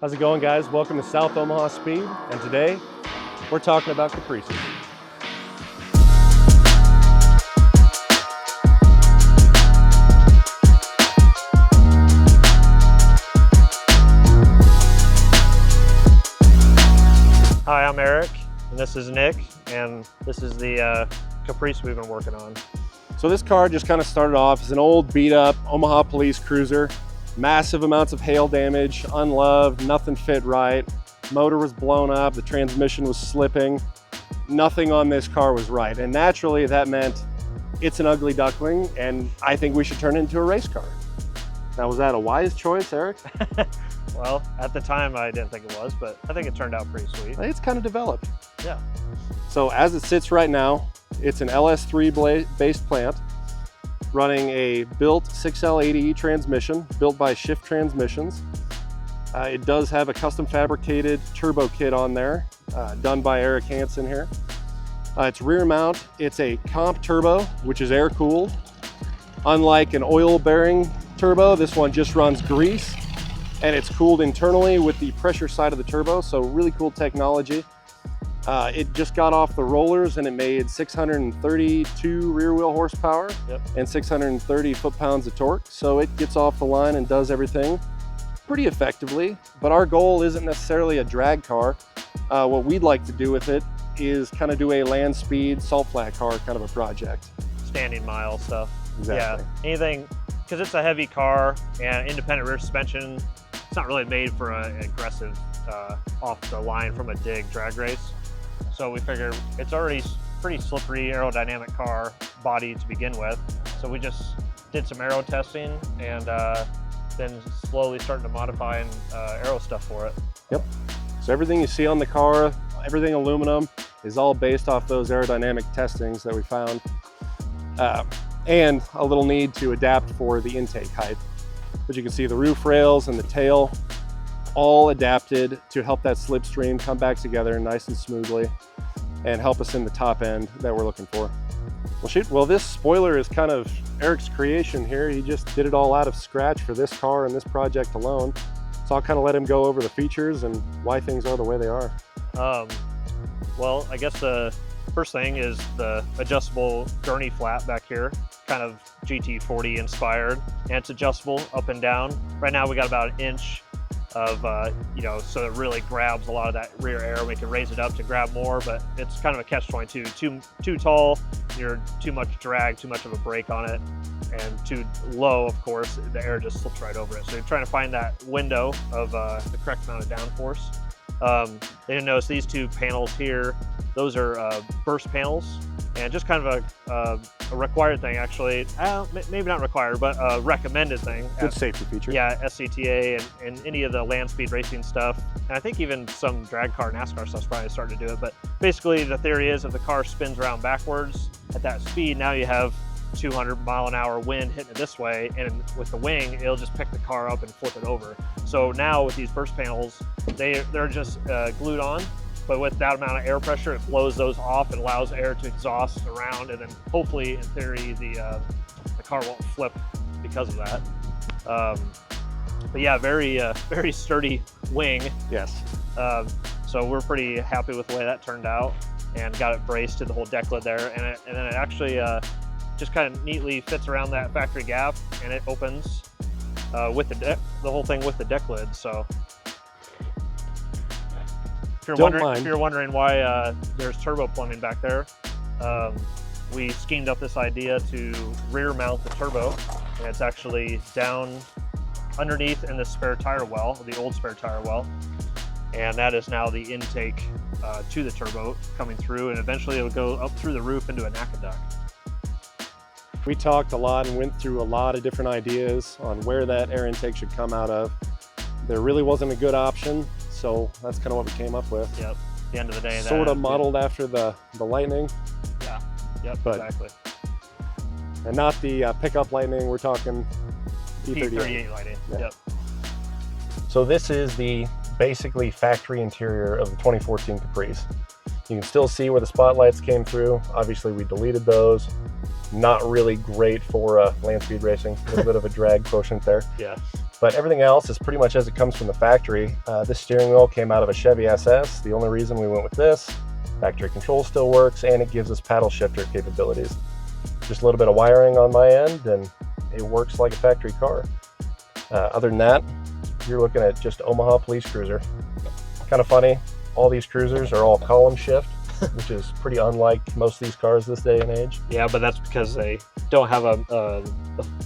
How's it going, guys? Welcome to South Omaha Speed, and today we're talking about Caprices. Hi, I'm Eric, and this is Nick, and this is the Caprice we've been working on. So this car just kind of started off as an old beat-up Omaha Police Cruiser. Massive amounts of hail damage, unloved, nothing fit right. Motor was blown up, the transmission was slipping. Nothing on this car was right. And naturally that meant it's an ugly duckling and I think we should turn it into a race car. Now, was that a wise choice, Eric? Well, at the time I didn't think it was, but I think it turned out pretty sweet. It's kind of developed. Yeah. So as it sits right now, it's an LS3 based plant, running a built 6L80E transmission, built by Shift Transmissions. It does have a custom fabricated turbo kit on there, done by Eric Hansen here. It's rear mount, it's a comp turbo, which is air cooled. Unlike an oil bearing turbo, this one just runs grease, and it's cooled internally with the pressure side of the turbo, so really cool technology. It just got off the rollers and it made 632 rear wheel horsepower. Yep. And 630 foot-pounds of torque. So it gets off the line and does everything pretty effectively. But our goal isn't necessarily a drag car. What we'd like to do with it is kind of do a land speed salt flat car kind of a project. Standing mile stuff. Exactly. Yeah, anything, because it's a heavy car and independent rear suspension, it's not really made for an aggressive off the line from a dig drag race. So we figured it's already pretty slippery aerodynamic car body to begin with. So we just did some aero testing and then slowly starting to modify and aero stuff for it. Yep. So everything you see on the car, everything aluminum, is all based off those aerodynamic testings that we found. And a little need to adapt for the intake height. But you can see the roof rails and the tail all adapted to help that slipstream come back together nice and smoothly and help us in the top end that we're looking for. Well, shoot, well, this spoiler is kind of Eric's creation here. He just did it all out of scratch for this car and this project alone. So I'll kind of let him go over the features and why things are the way they are. Well, I guess the first thing is the adjustable gurney flat back here, kind of GT40 inspired, and it's adjustable up and down. Right now we got about an inch of, so it really grabs a lot of that rear air. We can raise it up to grab more, but it's kind of a catch-22. Too tall, you're too much drag, too much of a brake on it, and too low, of course, the air just slips right over it. So you're trying to find that window of the correct amount of downforce. They didn't notice these two panels here. Those are burst panels, and just kind of a required thing, actually. Maybe not required, but a recommended thing. Good safety feature. Yeah, SCTA and any of the land speed racing stuff. And I think even some drag car, NASCAR stuff's probably starting to do it. But basically the theory is if the car spins around backwards at that speed, now you have 200-mile-an-hour wind hitting it this way, and with the wing, it'll just pick the car up and flip it over. So now with these burst panels, they're just glued on, but with that amount of air pressure, it blows those off and allows air to exhaust around, and then hopefully, in theory, the car won't flip because of that. But yeah, very sturdy wing. Yes. So we're pretty happy with the way that turned out, and got it braced to the whole deck lid there, and then it actually just kind of neatly fits around that factory gap, and it opens with the whole thing with the deck lid. So if you're wondering why there's turbo plumbing back there, we schemed up this idea to rear mount the turbo, and it's actually down underneath in the spare tire well, the old spare tire well, and that is now the intake to the turbo coming through, and eventually it will go up through the roof into a NACA duct. We talked a lot and went through a lot of different ideas on where that air intake should come out of. There really wasn't a good option, so that's kind of what we came up with. Yep. At the end of the day, sort of modeled after the Lightning. Yeah. Yep. But, exactly. And not the pickup Lightning. We're talking P38 Lightning. Yeah. Yep. So this is the basically factory interior of the 2014 Caprice. You can still see where the spotlights came through. Obviously, we deleted those. Not really great for land speed racing. A little bit of a drag quotient there. Yeah. But everything else is pretty much as it comes from the factory. This steering wheel came out of a Chevy SS. The only reason we went with this, factory control still works, and it gives us paddle shifter capabilities. Just a little bit of wiring on my end, and it works like a factory car. Other than that, you're looking at just Omaha Police Cruiser. Kind of funny, all these cruisers are all column shift, which is pretty unlike most of these cars this day and age. Yeah, but that's because they don't have a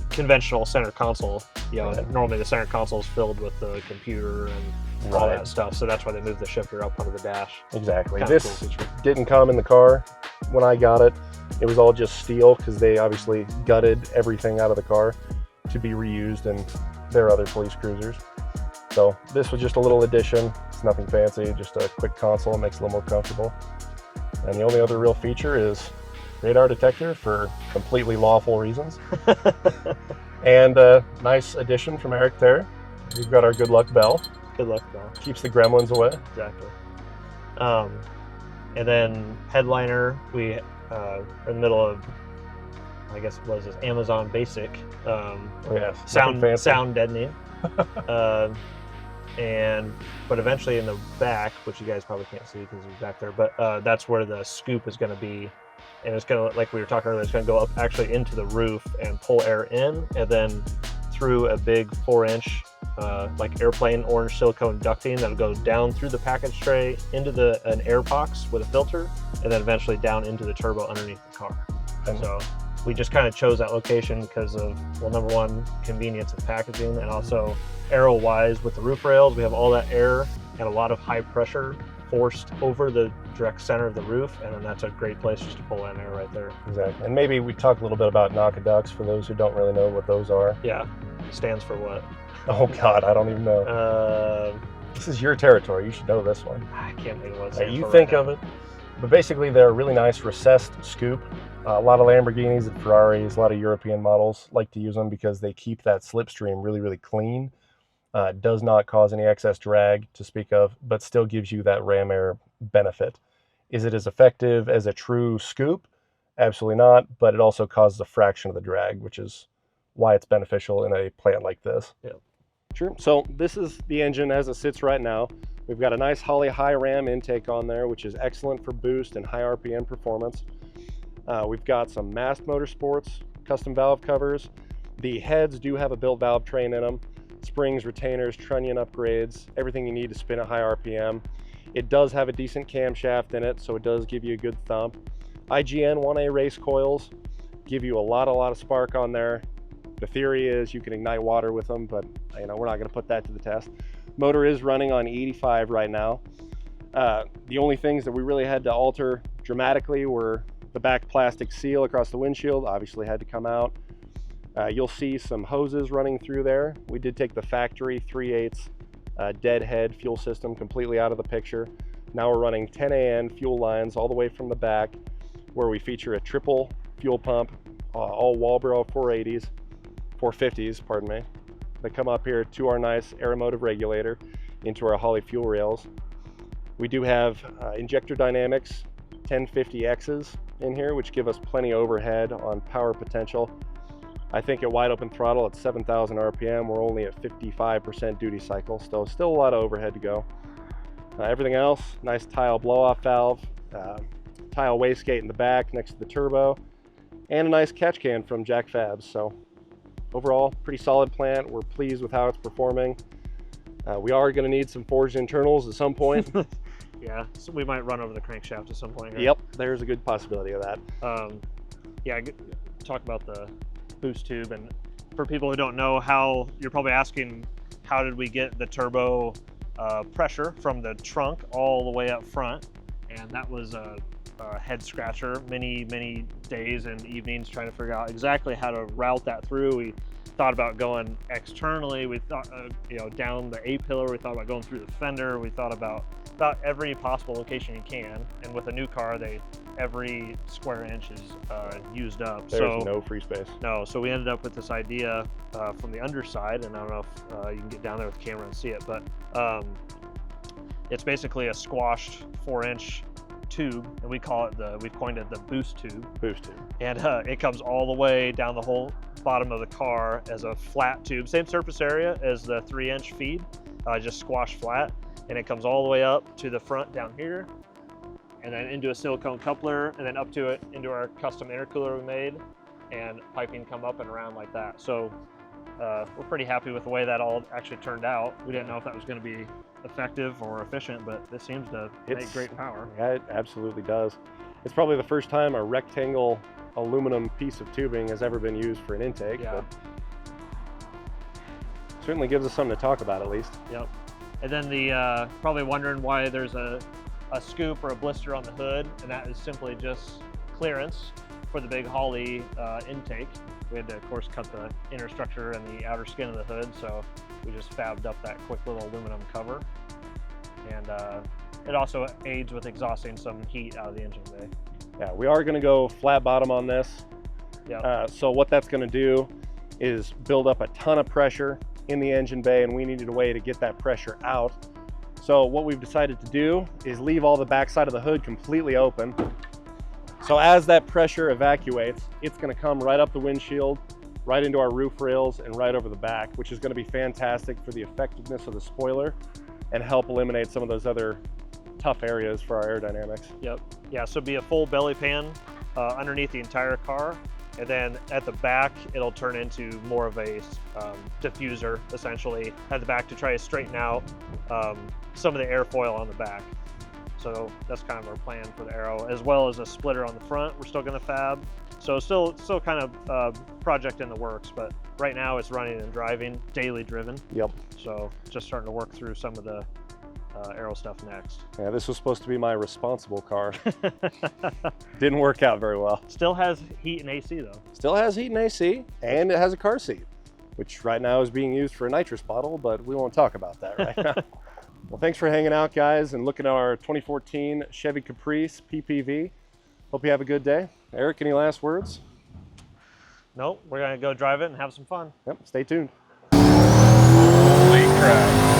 conventional center console. You know, normally the center console is filled with the computer and all that stuff, so that's why they moved the shifter up under the dash. Exactly. Kinda This cool feature. didn't come in the car when I got it. It was all just steel because they obviously gutted everything out of the car to be reused in their other police cruisers. So this was just a little addition. It's nothing fancy, just a quick console. It makes it a little more comfortable. And the only other real feature is radar detector for completely lawful reasons. And a nice addition from Erik there. We've got our good luck bell. Good luck, Bill. Keeps the gremlins away. Exactly. And then headliner, we are in the middle of, I guess it was this Amazon Basic sound deadening. But eventually in the back, which you guys probably can't see because it's back there, but that's where the scoop is going to be, and it's going to, like we were talking earlier, it's going to go up actually into the roof and pull air in, and then through a big 4-inch like airplane orange silicone ducting that'll go down through the package tray into an air box with a filter, and then eventually down into the turbo underneath the car. So we just kind of chose that location because of, well, number one, convenience of packaging, and also aero wise with the roof rails, we have all that air and a lot of high pressure forced over the direct center of the roof, and then that's a great place just to pull in air right there. Exactly. And maybe we talk a little bit about knock-a-ducks for those who don't really know what those are. Yeah. Stands for what? Oh God, I don't even know. This is your territory. You should know this one. I can't think of what it stands You for think right of it. But basically, they're a really nice recessed scoop. A lot of Lamborghinis and Ferraris, a lot of European models like to use them because they keep that slipstream really, really clean. Does not cause any excess drag to speak of, but still gives you that ram air benefit. Is it as effective as a true scoop? Absolutely not, but it also causes a fraction of the drag, which is why it's beneficial in a plant like this. Yeah. Sure. So this is the engine as it sits right now. We've got a nice Holley high ram intake on there, which is excellent for boost and high RPM performance. We've got some Mast Motorsports custom valve covers. The heads do have a built valve train in them. Springs, retainers, trunnion upgrades, everything you need to spin at high RPM. It does have a decent camshaft in it, so it does give you a good thump. IGN 1A race coils give you a lot of spark on there. The theory is you can ignite water with them, but we're not going to put that to the test. Motor is running on 85 right now. The only things that we really had to alter dramatically were the back plastic seal across the windshield, obviously had to come out. You'll see some hoses running through there. We did take the factory 3/8 deadhead fuel system completely out of the picture. Now we're running 10AN fuel lines all the way from the back, where we feature a triple fuel pump, all Walbro 450s, pardon me, that come up here to our nice aeromotive regulator into our Holley fuel rails. We do have injector dynamics 1050Xs in here, which give us plenty overhead on power potential. I think at wide open throttle at 7,000 RPM, we're only at 55% duty cycle, so still a lot of overhead to go. Everything else, nice tile blow-off valve, tile wastegate in the back next to the turbo, and a nice catch can from Jack Fabs. So overall, pretty solid plant. We're pleased with how it's performing. We are going to need some forged internals at some point. Yeah, so we might run over the crankshaft at some point here. Yep, there's a good possibility of that. Yeah, talk about the boost tube, and for people who don't know, how you're probably asking, how did we get the turbo pressure from the trunk all the way up front? And that was a head scratcher, many days and evenings trying to figure out exactly how to route that through. We thought about going externally, we thought down the A-pillar, we thought about going through the fender, we thought about every possible location you can, and with a new car, every square inch is used up. There's no free space. No, so we ended up with this idea from the underside, and I don't know if you can get down there with the camera and see it, but it's basically a squashed 4-inch tube, and we've coined it the boost tube. Boost tube. And it comes all the way down the whole bottom of the car as a flat tube, same surface area as the 3-inch feed, just squash flat, and it comes all the way up to the front down here, and then into a silicone coupler, and then up to it into our custom intercooler we made, and piping come up and around like that. So we're pretty happy with the way that all actually turned out. We didn't know if that was going to be effective or efficient, but this seems to make great power. Yeah, it absolutely does. It's probably the first time a rectangle aluminum piece of tubing has ever been used for an intake. Yeah. But certainly gives us something to talk about at least. Yep. And then the probably wondering why there's a scoop or a blister on the hood, and that is simply just clearance for the big Holley intake. We had to, of course, cut the inner structure and the outer skin of the hood, so we just fabbed up that quick little aluminum cover. And it also aids with exhausting some heat out of the engine bay. Yeah, we are going to go flat bottom on this. Yeah. So what that's going to do is build up a ton of pressure in the engine bay, and we needed a way to get that pressure out. So what we've decided to do is leave all the backside of the hood completely open. So as that pressure evacuates, it's going to come right up the windshield, right into our roof rails, and right over the back, which is going to be fantastic for the effectiveness of the spoiler and help eliminate some of those other tough areas for our aerodynamics. Yep. Yeah, so it'll be a full belly pan underneath the entire car, and then at the back it'll turn into more of a diffuser, essentially, at the back to try to straighten out some of the airfoil on the back. So that's kind of our plan for the aero, as well as a splitter on the front we're still going to fab. So still kind of project in the works, but right now it's running and driving, daily driven. Yep. So just starting to work through some of the aero stuff next. Yeah, this was supposed to be my responsible car. Didn't work out very well. Still has heat and AC though. Still has heat and AC, and it has a car seat, which right now is being used for a nitrous bottle, but we won't talk about that right now. Well, thanks for hanging out, guys, and looking at our 2014 Chevy Caprice PPV. Hope you have a good day. Eric, any last words? Nope, we're gonna go drive it and have some fun. Yep, stay tuned. Holy crap.